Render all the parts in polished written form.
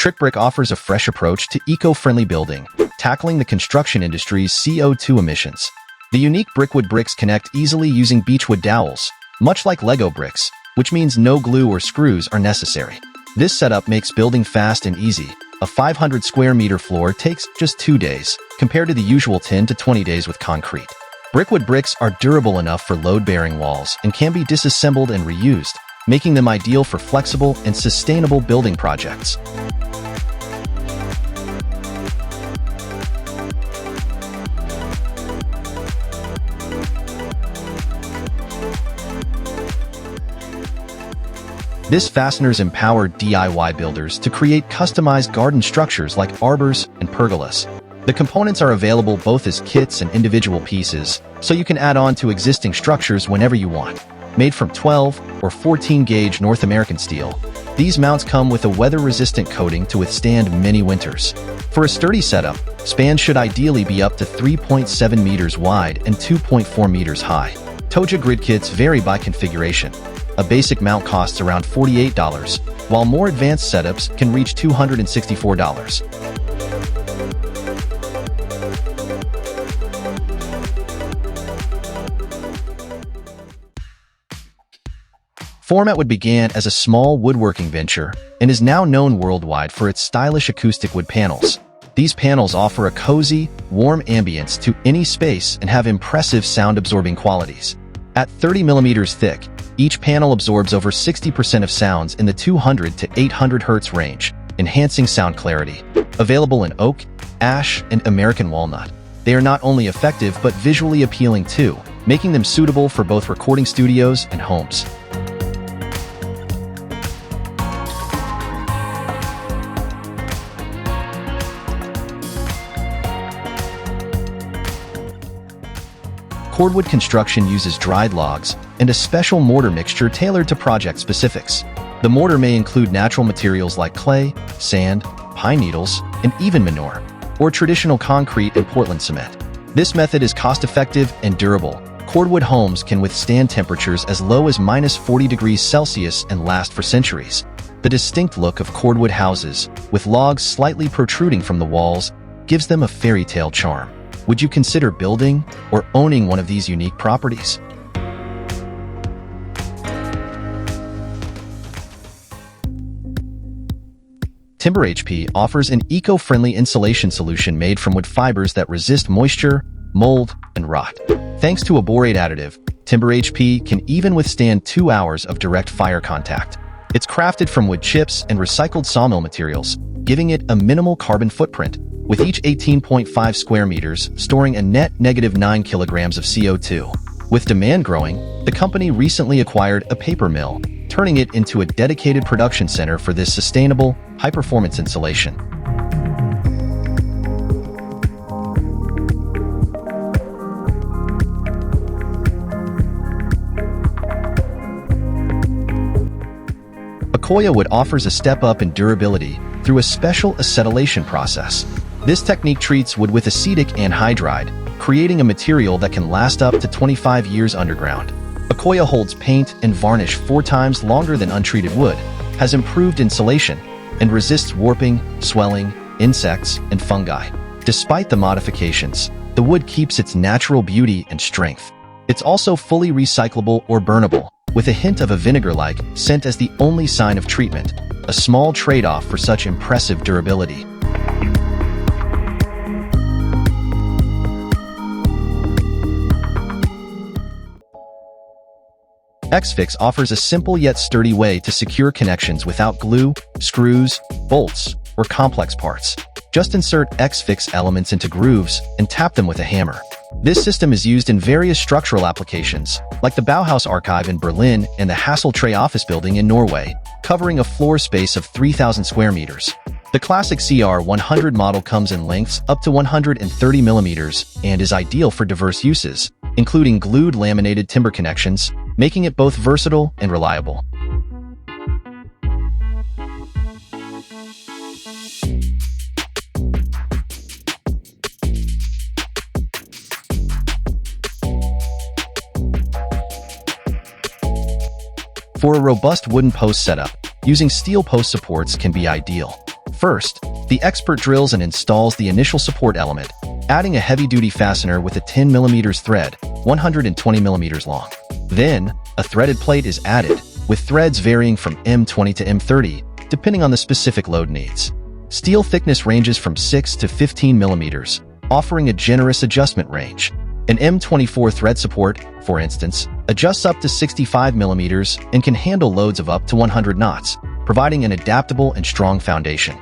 TRIQBRIQ offers a fresh approach to eco-friendly building, tackling the construction industry's CO2 emissions. The unique brickwood bricks connect easily using beechwood dowels, much like Lego bricks, which means no glue or screws are necessary. This setup makes building fast and easy. A 500 square meter floor takes just 2 days, compared to the usual 10 to 20 days with concrete. Brickwood bricks are durable enough for load-bearing walls and can be disassembled and reused, making them ideal for flexible and sustainable building projects. This fasteners empower DIY builders to create customized garden structures like arbors and pergolas. The components are available both as kits and individual pieces, so you can add on to existing structures whenever you want. Made from 12 or 14-gauge North American steel, these mounts come with a weather-resistant coating to withstand many winters. For a sturdy setup, spans should ideally be up to 3.7 meters wide and 2.4 meters high. TOJA grid kits vary by configuration. A basic mount costs around $48, while more advanced setups can reach $264. FIBREBLOW began as a small woodworking venture and is now known worldwide for its stylish acoustic wood panels. These panels offer a cozy, warm ambience to any space and have impressive sound-absorbing qualities. At 30 millimeters thick, each panel absorbs over 60% of sounds in the 200 to 800 Hz range, enhancing sound clarity. Available in oak, ash, and American walnut, they are not only effective but visually appealing too, making them suitable for both recording studios and homes. Cordwood construction uses dried logs and a special mortar mixture tailored to project specifics. The mortar may include natural materials like clay, sand, pine needles, and even manure, or traditional concrete and Portland cement. This method is cost-effective and durable. Cordwood homes can withstand temperatures as low as -40 degrees Celsius and last for centuries. The distinct look of cordwood houses, with logs slightly protruding from the walls, gives them a fairy tale charm. Would you consider building or owning one of these unique properties? TIMBERHP offers an eco-friendly insulation solution made from wood fibers that resist moisture, mold, and rot. Thanks to a borate additive, TIMBERHP can even withstand 2 hours of direct fire contact. It's crafted from wood chips and recycled sawmill materials, giving it a minimal carbon footprint, with each 18.5 square meters storing a net -9 kilograms of CO2. With demand growing, the company recently acquired a paper mill, turning it into a dedicated production center for this sustainable, high-performance insulation. ACCOYA wood offers a step up in durability through a special acetylation process. This technique treats wood with acetic anhydride, creating a material that can last up to 25 years underground. ACCOYA holds paint and varnish 4 times longer than untreated wood, has improved insulation, and resists warping, swelling, insects, and fungi. Despite the modifications, the wood keeps its natural beauty and strength. It's also fully recyclable or burnable, with a hint of a vinegar-like scent as the only sign of treatment, a small trade-off for such impressive durability. XFix offers a simple yet sturdy way to secure connections without glue, screws, bolts, or complex parts. Just insert XFix elements into grooves and tap them with a hammer. This system is used in various structural applications, like the Bauhaus Archive in Berlin and the HASSLACHER office building in Norway, covering a floor space of 3,000 square meters. The classic CR100 model comes in lengths up to 130 millimeters and is ideal for diverse uses, including glued laminated timber connections, making it both versatile and reliable. For a robust wooden post setup, using steel post supports can be ideal. First, the expert drills and installs the initial support element, adding a heavy-duty fastener with a 10 mm thread, 120 mm long. Then, a threaded plate is added, with threads varying from M20 to M30, depending on the specific load needs. Steel thickness ranges from 6 to 15 mm, offering a generous adjustment range. An M24 thread support, for instance, adjusts up to 65 mm and can handle loads of up to 100 knots, providing an adaptable and strong foundation.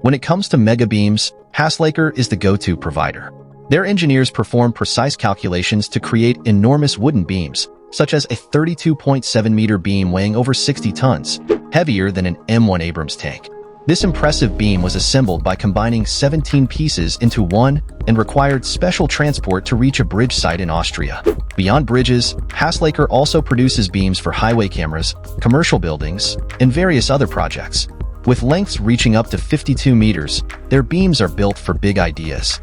When it comes to mega beams, HASSLACHER is the go-to provider. Their engineers perform precise calculations to create enormous wooden beams, such as a 32.7-meter beam weighing over 60 tons, heavier than an M1 Abrams tank. This impressive beam was assembled by combining 17 pieces into one and required special transport to reach a bridge site in Austria. Beyond bridges, HASSLACHER also produces beams for highway cameras, commercial buildings, and various other projects. With lengths reaching up to 52 meters, their beams are built for big ideas.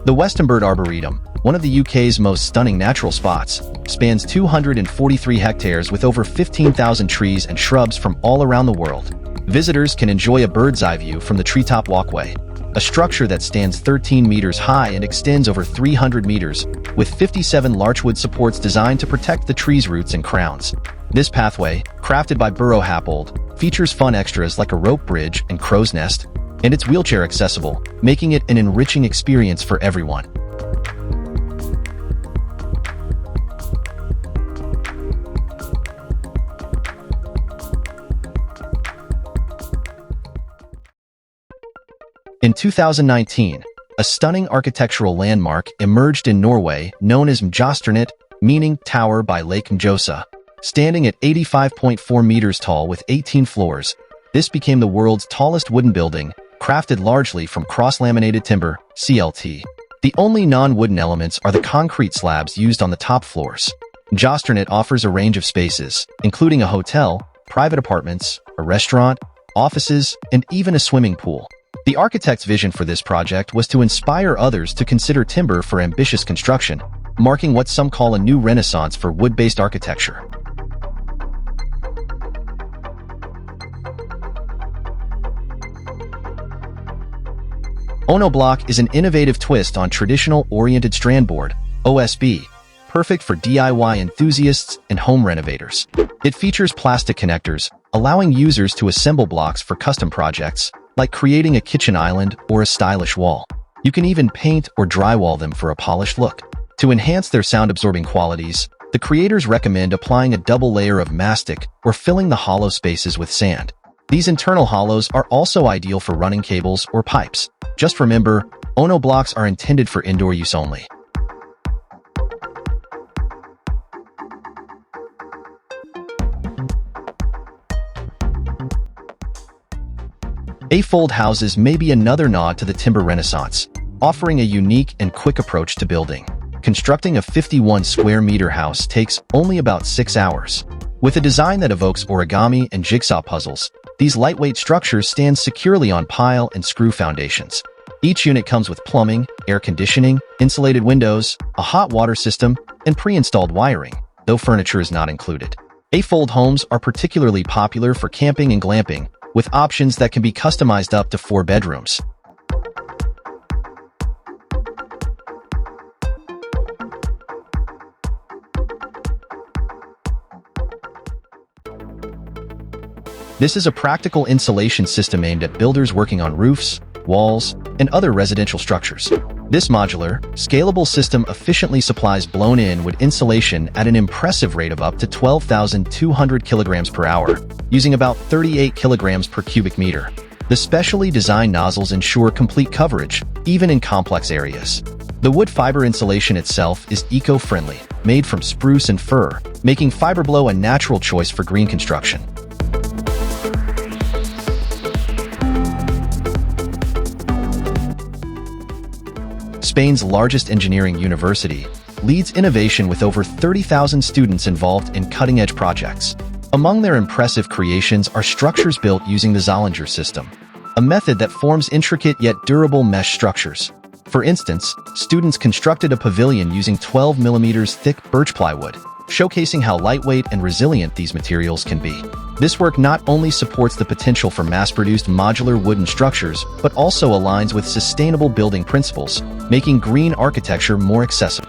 The Westonbirt Arboretum, one of the UK's most stunning natural spots, spans 243 hectares with over 15,000 trees and shrubs from all around the world. Visitors can enjoy a bird's-eye view from the treetop walkway, a structure that stands 13 meters high and extends over 300 meters, with 57 larchwood supports designed to protect the tree's roots and crowns. This pathway, crafted by BARCELONATECH, features fun extras like a rope bridge and crow's nest, and it's wheelchair accessible, making it an enriching experience for everyone. In 2019, a stunning architectural landmark emerged in Norway known as MJØSTÅRNET, meaning Tower by Lake Mjøsa. Standing at 85.4 meters tall with 18 floors, this became the world's tallest wooden building, crafted largely from cross-laminated timber, CLT. The only non-wooden elements are the concrete slabs used on the top floors. MJØSTÅRNET offers a range of spaces, including a hotel, private apartments, a restaurant, offices, and even a swimming pool. The architect's vision for this project was to inspire others to consider timber for ambitious construction, marking what some call a new renaissance for wood-based architecture. ONOBLOCK is an innovative twist on traditional oriented strand board, OSB, perfect for DIY enthusiasts and home renovators. It features plastic connectors, allowing users to assemble blocks for custom projects, like creating a kitchen island or a stylish wall. You can even paint or drywall them for a polished look. To enhance their sound-absorbing qualities, the creators recommend applying a double layer of mastic or filling the hollow spaces with sand. These internal hollows are also ideal for running cables or pipes. Just remember, ONOBLOCKs are intended for indoor use only. A-fold houses may be another nod to the timber renaissance, offering a unique and quick approach to building. Constructing a 51 square meter house takes only about 6 hours. With a design that evokes origami and jigsaw puzzles, these lightweight structures stand securely on pile and screw foundations. Each unit comes with plumbing, air conditioning, insulated windows, a hot water system, and pre-installed wiring, though furniture is not included. A-fold homes are particularly popular for camping and glamping, with options that can be customized up to 4 bedrooms. This is a practical insulation system aimed at builders working on roofs, walls, and other residential structures. This modular, scalable system efficiently supplies blown-in wood insulation at an impressive rate of up to 12,200 kilograms per hour, using about 38 kilograms per cubic meter. The specially designed nozzles ensure complete coverage, even in complex areas. The wood fiber insulation itself is eco-friendly, made from spruce and fir, making FIBREBLOW a natural choice for green construction. Spain's largest engineering university, leads innovation with over 30,000 students involved in cutting-edge projects. Among their impressive creations are structures built using the Zollinger system, a method that forms intricate yet durable mesh structures. For instance, students constructed a pavilion using 12 mm thick birch plywood, showcasing how lightweight and resilient these materials can be. This work not only supports the potential for mass-produced modular wooden structures, but also aligns with sustainable building principles, making green architecture more accessible.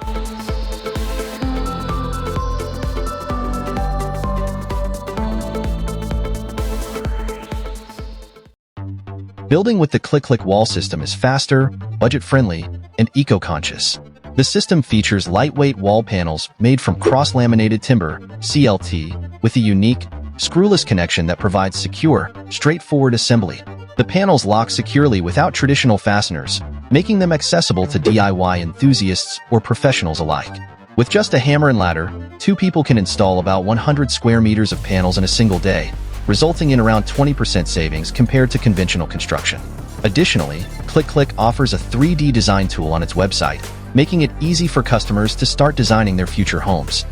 Building with the KLIK-KLIK wall system is faster, budget-friendly, and eco-conscious. The system features lightweight wall panels made from cross-laminated timber, CLT, with a unique, screwless connection that provides secure, straightforward assembly. The panels lock securely without traditional fasteners, making them accessible to DIY enthusiasts or professionals alike. With just a hammer and ladder, 2 people can install about 100 square meters of panels in a single day, resulting in around 20% savings compared to conventional construction. Additionally, KLIK-KLIK offers a 3D design tool on its website, making it easy for customers to start designing their future homes.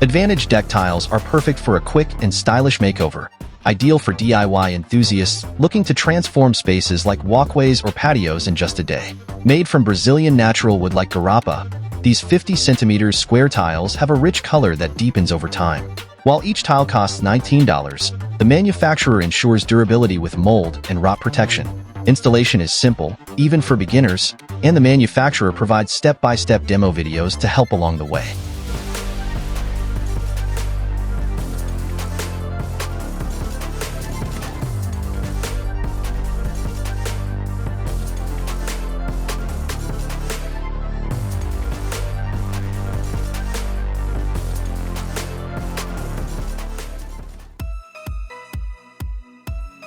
Advantage deck tiles are perfect for a quick and stylish makeover, ideal for DIY enthusiasts looking to transform spaces like walkways or patios in just a day. Made from Brazilian natural wood like GRUPPE, these 50 cm square tiles have a rich color that deepens over time. While each tile costs $19, the manufacturer ensures durability with mold and rot protection. Installation is simple, even for beginners, and the manufacturer provides step-by-step demo videos to help along the way.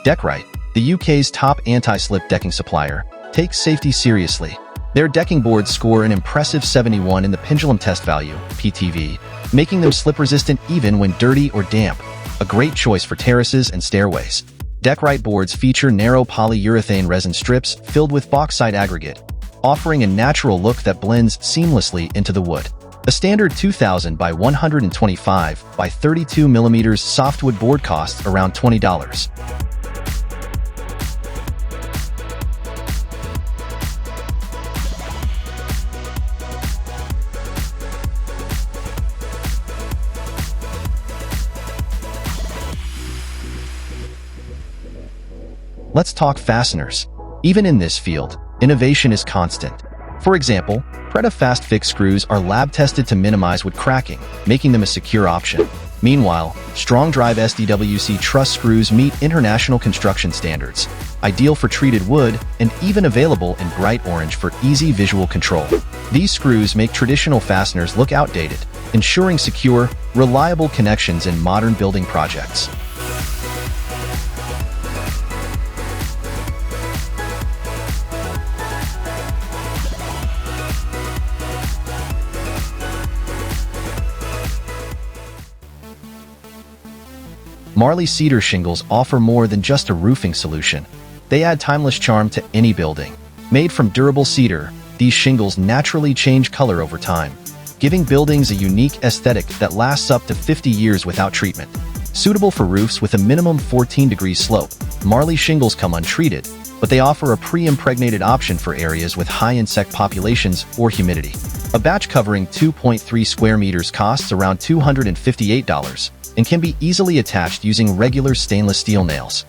DECKWRIGHT, the UK's top anti-slip decking supplier, takes safety seriously. Their decking boards score an impressive 71 in the pendulum test value, PTV, making them slip-resistant even when dirty or damp, a great choice for terraces and stairways. DECKWRIGHT boards feature narrow polyurethane resin strips filled with bauxite aggregate, offering a natural look that blends seamlessly into the wood. A standard 2000 by 125 by 32 mm softwood board costs around $20. Let's talk fasteners. Even in this field, innovation is constant. For example, Preda Fast Fix screws are lab-tested to minimize wood cracking, making them a secure option. Meanwhile, Strong Drive SDWC truss screws meet international construction standards, ideal for treated wood and even available in bright orange for easy visual control. These screws make traditional fasteners look outdated, ensuring secure, reliable connections in modern building projects. Marley cedar shingles offer more than just a roofing solution. They add timeless charm to any building. Made from durable cedar, these shingles naturally change color over time, giving buildings a unique aesthetic that lasts up to 50 years without treatment. Suitable for roofs with a minimum 14-degree slope, Marley shingles come untreated, but they offer a pre-impregnated option for areas with high insect populations or humidity. A batch covering 2.3 square meters costs around $258 and can be easily attached using regular stainless steel nails.